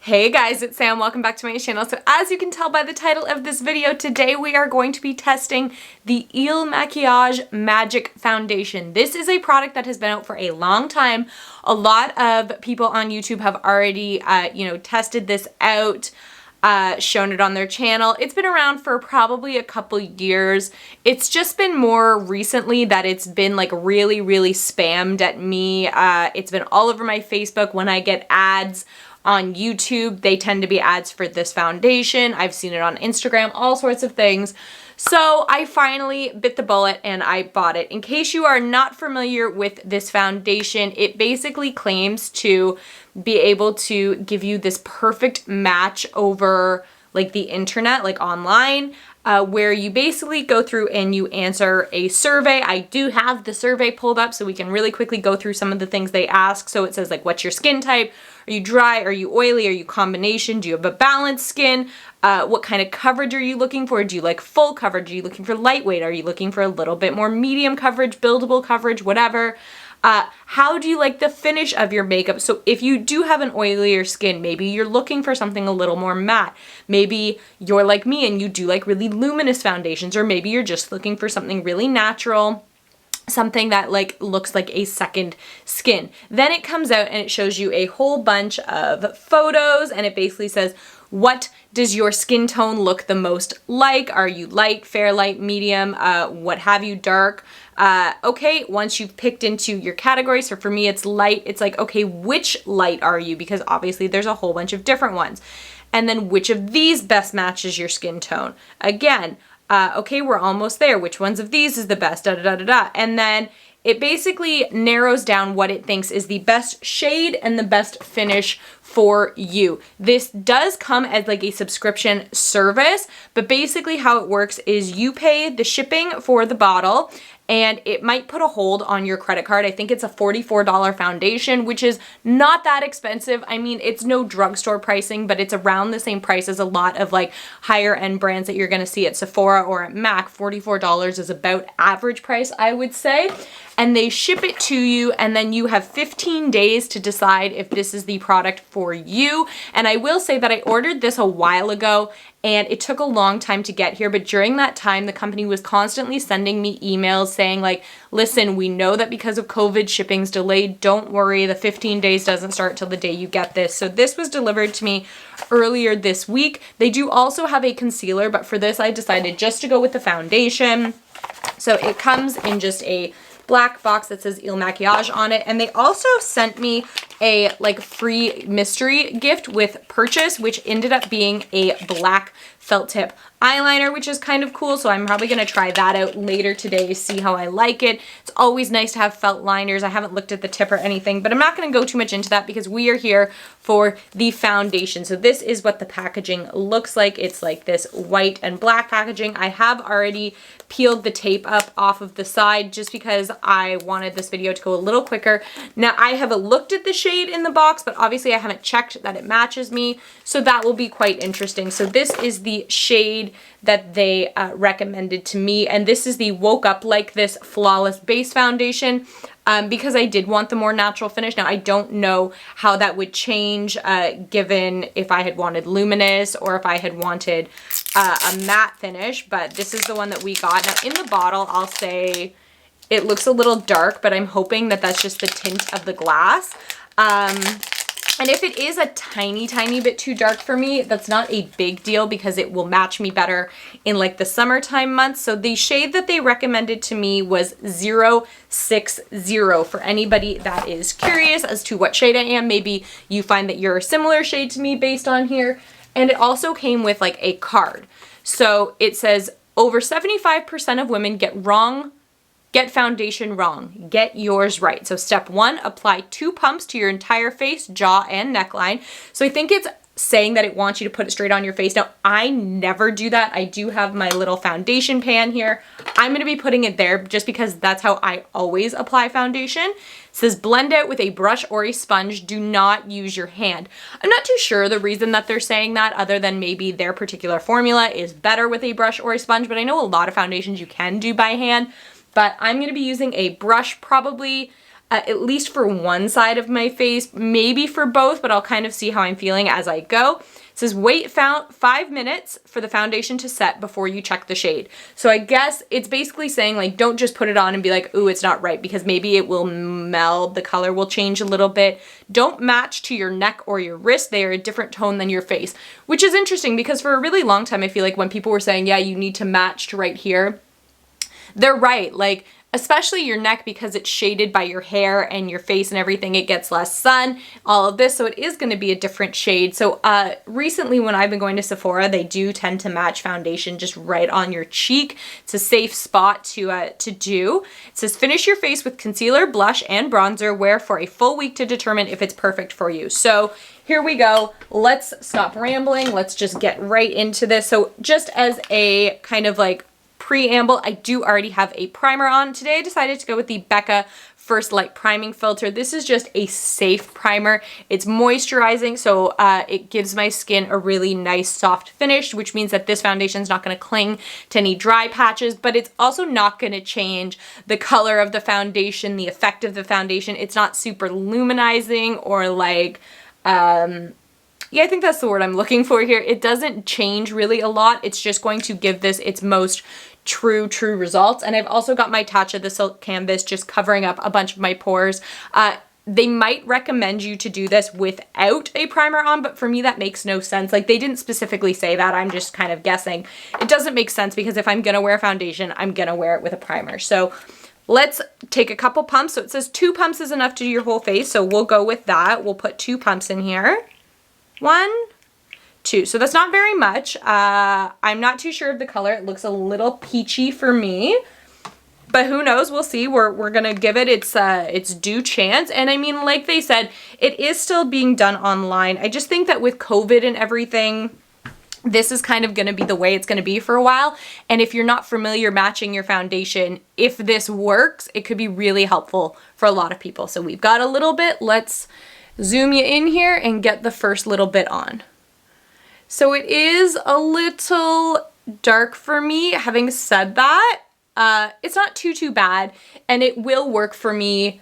Hey guys, it's Sam. Welcome back to my channel. So as you can tell by the title of this video, today we are going to be testing the Il Makiage Magic Foundation. This is a product that has been out for a long time. A lot of people on YouTube have already, tested this out, shown it on their channel. It's been around for probably a couple years. It's just been more recently that it's been like really spammed at me. It's been all over my Facebook. When I get ads on YouTube, they tend to be ads for this foundation. I've seen it on Instagram, all sorts of things. So I finally bit the bullet and I bought it. In case you are not familiar with this foundation, it basically claims to be able to give you this perfect match over like the internet, like online, where you basically go through and you answer a survey. I do have the survey pulled up so we can really quickly go through some of the things they ask. So it says like, what's your skin type? Are you dry? Are you oily? Are you combination? Do you have a balanced skin? What kind of coverage are you looking for? Do you like full coverage? Are you looking for lightweight? Are you looking for a little bit more medium coverage, buildable coverage, whatever? How do you like the finish of your makeup? So if you do have an oilier skin, maybe you're looking for something a little more matte. Maybe you're like me and you do like really luminous foundations, or maybe you're just looking for something really natural, something that like looks like a second skin. Then it comes out and it shows you a whole bunch of photos and it basically says, what does your skin tone look the most like? Are you light, fair, light, medium, what have you, dark? Okay, once you've picked into your category, so for me it's light, it's like, okay, which light are you? Because obviously there's a whole bunch of different ones. And then which of these best matches your skin tone? Again, okay, we're almost there. Which ones of these is the best? Da da da da da. And then it basically narrows down what it thinks is the best shade and the best finish for you. This does come as like a subscription service, but basically how it works is you pay the shipping for the bottle and it might put a hold on your credit card. I think it's a $44 foundation, which is not that expensive. I mean, it's no drugstore pricing, but it's around the same price as a lot of like higher end brands that you're gonna see at Sephora or at MAC. $44 is about average price, I would say. And they ship it to you and then you have 15 days to decide if this is the product for you. And I will say that I ordered this a while ago and it took a long time to get here, but during that time, the company was constantly sending me emails saying like, listen, we know that because of COVID, shipping's delayed. Don't worry, the 15 days doesn't start till the day you get this. So this was delivered to me earlier this week. They do also have a concealer, but for this, I decided just to go with the foundation. So it comes in just a black box that says Il Makiage on it. And they also sent me a like free mystery gift with purchase, which ended up being a black felt tip eyeliner, which is kind of cool. So I'm probably going to try that out later today to see how I like it. It's always nice to have felt liners. I haven't looked at the tip or anything, but I'm not going to go too much into that because we are here for the foundation. So this is what the packaging looks like. It's like this white and black packaging. I have already peeled the tape up off of the side just because I wanted this video to go a little quicker. Now I have looked at the shade in the box, but obviously I haven't checked that it matches me. So that will be quite interesting. So this is the shade that they recommended to me. And this is the Woke Up Like This Flawless Base Foundation because I did want the more natural finish. Now, I don't know how that would change given if I had wanted luminous or if I had wanted a matte finish, but this is the one that we got. Now, in the bottle, I'll say it looks a little dark, but I'm hoping that that's just the tint of the glass. And if it is a tiny bit too dark for me, that's not a big deal because it will match me better in like the summertime months. So the shade that they recommended to me was 060 for anybody that is curious as to what shade I am. Maybe you find that you're a similar shade to me based on here. And it also came with like a card. So it says over 75% of women get foundation wrong. Get yours right. So step 1, apply 2 pumps to your entire face, jaw, and neckline. So I think it's saying that it wants you to put it straight on your face. Now, I never do that. I do have my little foundation pan here. I'm going to be putting it there just because that's how I always apply foundation. It says blend out with a brush or a sponge. Do not use your hand. I'm not too sure the reason that they're saying that other than maybe their particular formula is better with a brush or a sponge, but I know a lot of foundations you can do by hand. But I'm going to be using a brush probably at least for one side of my face, maybe for both, but I'll kind of see how I'm feeling as I go. It says wait 5 minutes for the foundation to set before you check the shade. So I guess it's basically saying like, don't just put it on and be like, ooh, it's not right, because maybe it will meld, the color will change a little bit. Don't match to your neck or your wrist. They are a different tone than your face, which is interesting because for a really long time, I feel like when people were saying, yeah, you need to match to right here, they're right. Like, especially your neck, because it's shaded by your hair and your face and everything, it gets less sun, all of this, so it is going to be a different shade. So recently when I've been going to Sephora, they do tend to match foundation just right on your cheek. It's a safe spot to do. It says finish your face with concealer, blush, and bronzer. Wear for a full week to determine if it's perfect for you. So here we go. Let's stop rambling. Let's just get right into this. So just as a kind of like preamble, I do already have a primer on. Today I decided to go with the Becca First Light Priming Filter. This is just a safe primer. It's moisturizing, so it gives my skin a really nice soft finish, which means that this foundation is not going to cling to any dry patches, but it's also not going to change the color of the foundation, the effect of the foundation. It's not super luminizing or like, yeah, I think that's the word I'm looking for here. It doesn't change really a lot. It's just going to give this its most true results. And I've also got my Tatcha the Silk Canvas just covering up a bunch of my pores. They might recommend you to do this without a primer on, but for me that makes no sense. Like, they didn't specifically say that. I'm just kind of guessing. It doesn't make sense because if I'm gonna wear foundation, I'm gonna wear it with a primer. So let's take a couple pumps. So it says 2 pumps is enough to do your whole face, so we'll go with that. We'll put 2 pumps in here. 1, 2. So that's not very much. I'm not too sure of the color. It looks a little peachy for me, but who knows? We'll see. We're gonna give it its due chance. And I mean, like they said, it is still being done online. I just think that with COVID and everything, this is kind of going to be the way it's going to be for a while. And if you're not familiar matching your foundation, if this works, it could be really helpful for a lot of people. So we've got a little bit. Let's zoom you in here and get the first little bit on. So it is a little dark for me. Having said that, it's not too bad, and it will work for me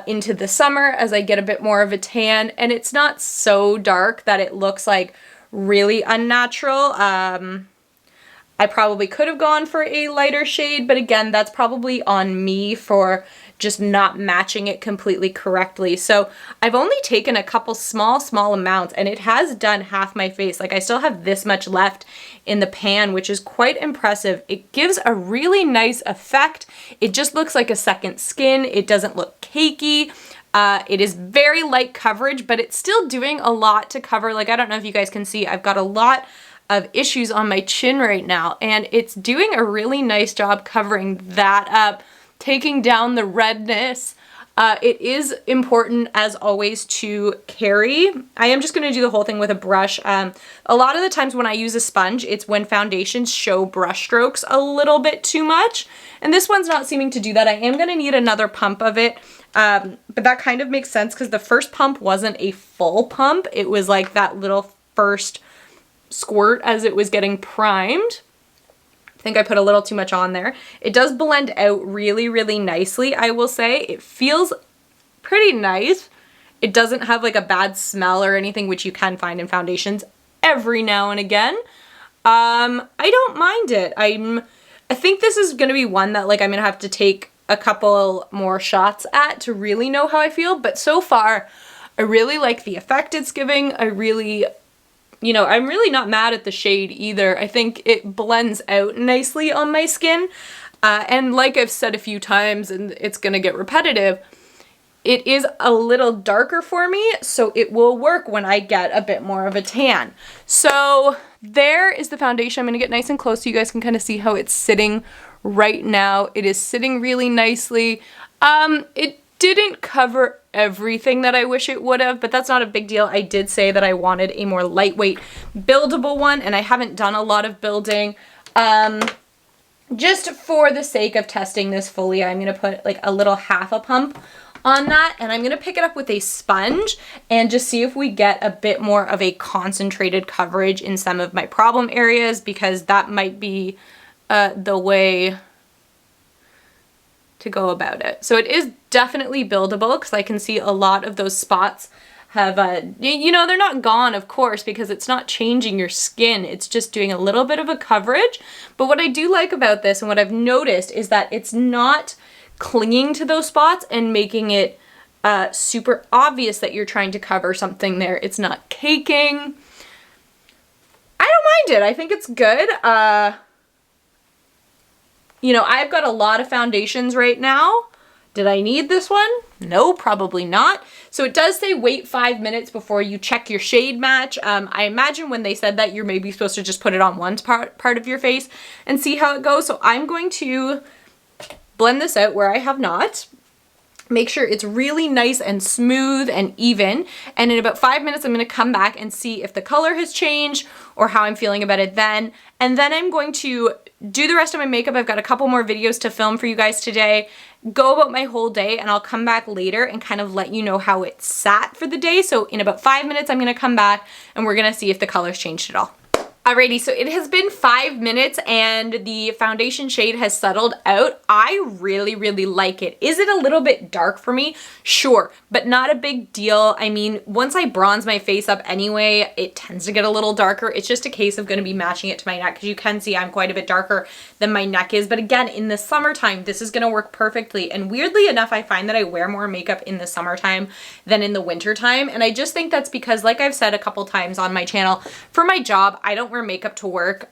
into the summer as I get a bit more of a tan, and it's not so dark that it looks like really unnatural. I probably could have gone for a lighter shade, but again, that's probably on me for just not matching it completely correctly. So I've only taken a couple small amounts, and it has done half my face. Like, I still have this much left in the pan, which is quite impressive. It gives a really nice effect. It just looks like a second skin. It doesn't look cakey. It is very light coverage, but it's still doing a lot to cover. Like, I don't know if you guys can see, I've got a lot of issues on my chin right now, and it's doing a really nice job covering that up, taking down the redness. It is important, as always, to carry. I am just going to do the whole thing with a brush. A lot of the times when I use a sponge, it's when foundations show brush strokes a little bit too much, and this one's not seeming to do that. I am going to need another pump of it, but that kind of makes sense because the first pump wasn't a full pump. It was like that little first squirt as it was getting primed. I think I put a little too much on there. It does blend out really nicely, I will say. It feels pretty nice. It doesn't have like a bad smell or anything, which you can find in foundations every now and again. I don't mind it. I think this is gonna be one that like I'm gonna have to take a couple more shots at to really know how I feel, but so far I really like the effect it's giving. I'm really not mad at the shade either. I think it blends out nicely on my skin. And like I've said a few times, and it's gonna get repetitive, it is a little darker for me, so it will work when I get a bit more of a tan. So there is the foundation. I'm gonna get nice and close so you guys can kind of see how it's sitting right now. It is sitting really nicely. It didn't cover everything that I wish it would have, but that's not a big deal. I did say that I wanted a more lightweight, buildable one, and I haven't done a lot of building. Just for the sake of testing this fully, I'm gonna put like a little half a pump on that, and I'm gonna pick it up with a sponge and just see if we get a bit more of a concentrated coverage in some of my problem areas, because that might be the way to go about it. So it is definitely buildable because I can see a lot of those spots have, you know, they're not gone, of course, because it's not changing your skin. It's just doing a little bit of a coverage. But what I do like about this and what I've noticed is that it's not clinging to those spots and making it super obvious that you're trying to cover something there. It's not caking. I don't mind it. I think it's good. You know, I've got a lot of foundations right now. Did I need this one? No, probably not. So it does say wait 5 minutes before you check your shade match. I imagine when they said that, you're maybe supposed to just put it on one part of your face and see how it goes. So I'm going to blend this out where I have not. Make sure it's really nice and smooth and even. And in about 5 minutes, I'm going to come back and see if the color has changed or how I'm feeling about it then. And then I'm going to do the rest of my makeup. I've got a couple more videos to film for you guys today. Go about my whole day, and I'll come back later and kind of let you know how it sat for the day. So in about 5 minutes, I'm going to come back and we're going to see if the color's changed at all. Alrighty, so it has been 5 minutes and the foundation shade has settled out. I really, really like it. Is it a little bit dark for me? Sure, but not a big deal. I mean, once I bronze my face up anyway, it tends to get a little darker. It's just a case of going to be matching it to my neck because you can see I'm quite a bit darker than my neck is. But again, in the summertime, this is going to work perfectly. And weirdly enough, I find that I wear more makeup in the summertime than in the wintertime. And I just think that's because, like I've said a couple times on my channel, for my job, I don't wear makeup to work.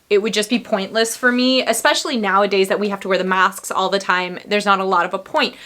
It would just be pointless for me, especially nowadays that we have to wear the masks all the time. There's not a lot of a point.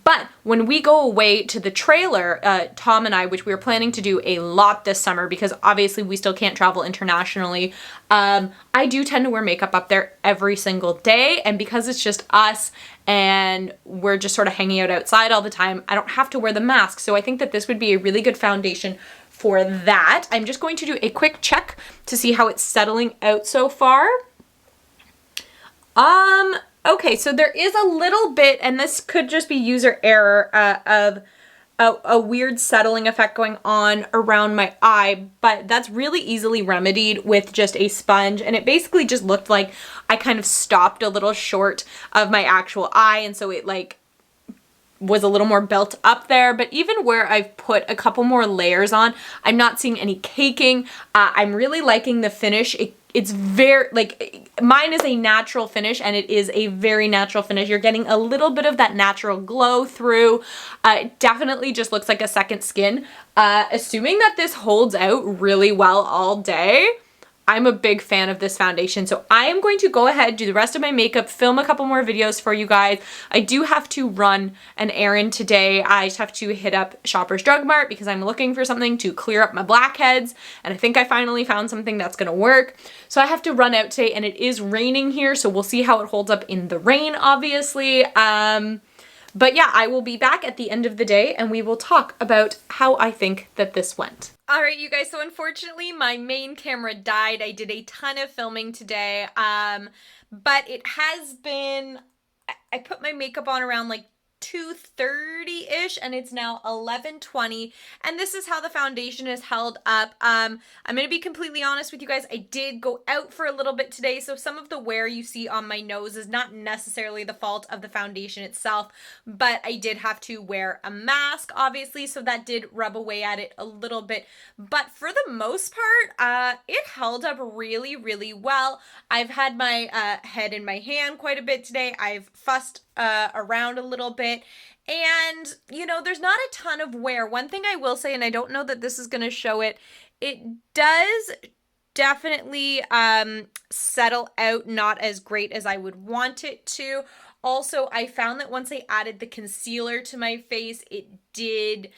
But when we go away to the trailer, Tom and I, which we were planning to do a lot this summer because obviously we still can't travel internationally, I do tend to wear makeup up there every single day. And because it's just us and we're just sort of hanging out outside all the time, I don't have to wear the mask. So I think that this would be a really good foundation for that. I'm just going to do a quick check to see how it's settling out so far. Okay, so there is a little bit, and this could just be user error, of a weird settling effect going on around my eye, but that's really easily remedied with just a sponge, and it basically just looked like I kind of stopped a little short of my actual eye, and so it like was a little more built up there. But even where I've put a couple more layers on, I'm not seeing any caking. I'm really liking the finish. It's very, like, mine is a natural finish, and it is a very natural finish. You're getting a little bit of that natural glow through. It definitely just looks like a second skin. Assuming that this holds out really well all day, I'm a big fan of this foundation. So I am going to go ahead, do the rest of my makeup, film a couple more videos for you guys. I do have to run an errand today. I just have to hit up Shoppers Drug Mart because I'm looking for something to clear up my blackheads. And I think I finally found something that's gonna work. So I have to run out today, and it is raining here. So we'll see how it holds up in the rain, obviously. But yeah, I will be back at the end of the day and we will talk about how I think that this went. All right, you guys, so unfortunately my main camera died. I did a ton of filming today, but it has been, I put my makeup on around like 2:30-ish and it's now 11:20, and this is how the foundation is held up. I'm gonna be completely honest with you guys, I did go out for a little bit today, so some of the wear you see on my nose is not necessarily the fault of the foundation itself, but I did have to wear a mask, obviously, so that did rub away at it a little bit. But for the most part, it held up really, really well. I've had my head in my hand quite a bit today. I've fussed around a little bit, and you know, there's not a ton of wear. One thing I will say, and I don't know that this is going to show it, it does definitely settle out not as great as I would want it to. Also, I found that once I added the concealer to my face, it did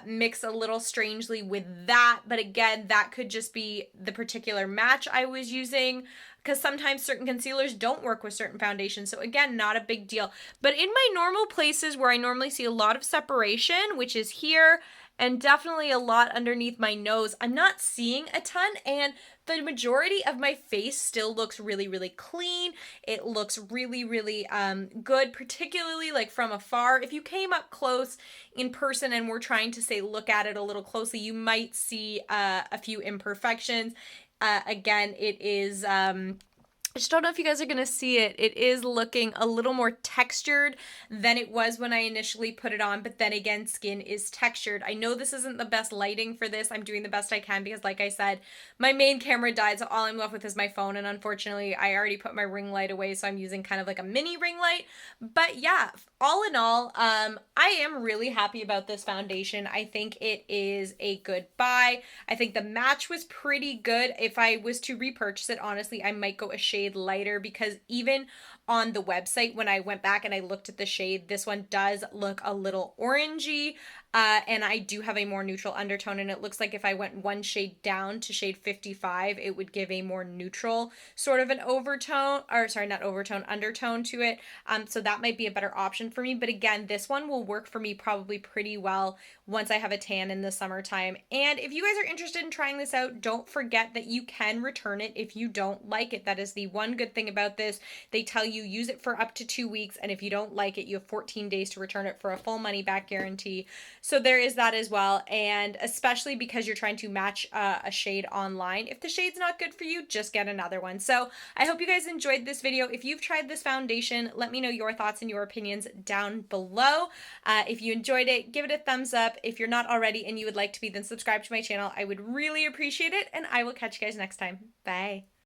mix a little strangely with that, but again, that could just be the particular match I was using, because sometimes certain concealers don't work with certain foundations. So again, not a big deal. But in my normal places where I normally see a lot of separation, which is here and definitely a lot underneath my nose, I'm not seeing a ton, and the majority of my face still looks really, really clean. It looks really, really good, particularly like from afar. If you came up close in person and were trying to say look at it a little closely, you might see a few imperfections. Again, it is I just don't know if you guys are going to see it. It is looking a little more textured than it was when I initially put it on, but then again, skin is textured. I know this isn't the best lighting for this. I'm doing the best I can because, like I said, my main camera died, so all I'm left with is my phone, and unfortunately, I already put my ring light away, so I'm using kind of like a mini ring light. But yeah, all in all, I am really happy about this foundation. I think it is a good buy. I think the match was pretty good. If I was to repurchase it, honestly, I might go a shade lighter because even on the website, when I went back and I looked at the shade, this one does look a little orangey. And I do have a more neutral undertone, and it looks like if I went one shade down to shade 55, it would give a more neutral sort of an overtone, or sorry, not overtone, undertone to it. So that might be a better option for me. But again, this one will work for me probably pretty well once I have a tan in the summertime. And if you guys are interested in trying this out, don't forget that you can return it if you don't like it. That is the one good thing about this. They tell you use it for up to 2 weeks, and if you don't like it, you have 14 days to return it for a full money back guarantee. So there is that as well. And especially because you're trying to match a shade online, if the shade's not good for you, just get another one. So I hope you guys enjoyed this video. If you've tried this foundation, let me know your thoughts and your opinions down below. If you enjoyed it, give it a thumbs up. If you're not already and you would like to be, then subscribe to my channel. I would really appreciate it, and I will catch you guys next time. Bye.